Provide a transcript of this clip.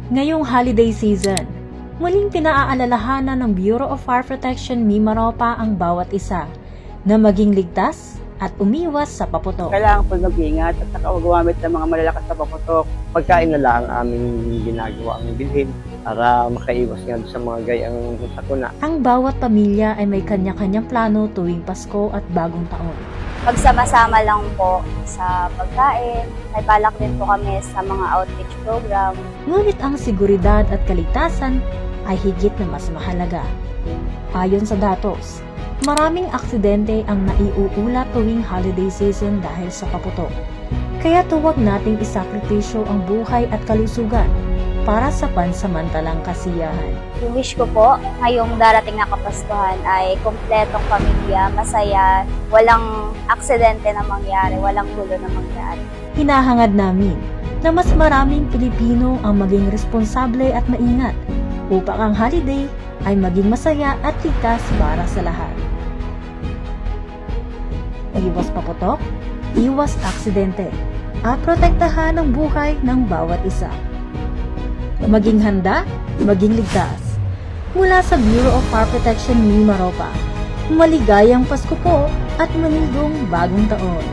Ngayong holiday season, muling pinaaalalahanan ng Bureau of Fire Protection Mimaropa ang bawat isa na maging ligtas at umiwas sa paputok. Kailangan po mag-ingat at saka gumamit ng mga malalakas na paputok. Pagkain na lang ang aming ginagawa ang bilhin para makaiwas nga sa mga gayang sakuna. Ang bawat pamilya ay may kanya-kanyang plano tuwing Pasko at Bagong Taon. Pagsama-sama lang po sa pagkain. May balak din po kami sa mga outreach program. Ngunit ang seguridad at kaligtasan ay higit na mas mahalaga. Ayon sa datos, maraming aksidente ang naiuulat tuwing holiday season dahil sa paputok. Kaya huwag nating isakripisyo ang buhay at kalusugan para sa pansamantalang kasiyahan. Yung wish ko po, ngayong darating na Kapaskuhan ay kumpletong pamilya, masaya, walang aksidente na mangyari, walang gulo na mangyari. Hinahangad namin na mas maraming Pilipino ang maging responsable at maingat upang ang holiday ay maging masaya at ligtas para sa lahat. Iwas paputok, iwas aksidente, at protektahan ang buhay ng bawat isa. Maging handa, maging ligtas. Mula sa Bureau of Fire Protection Mimaropa, maligayang Pasko po at manigong Bagong Taon.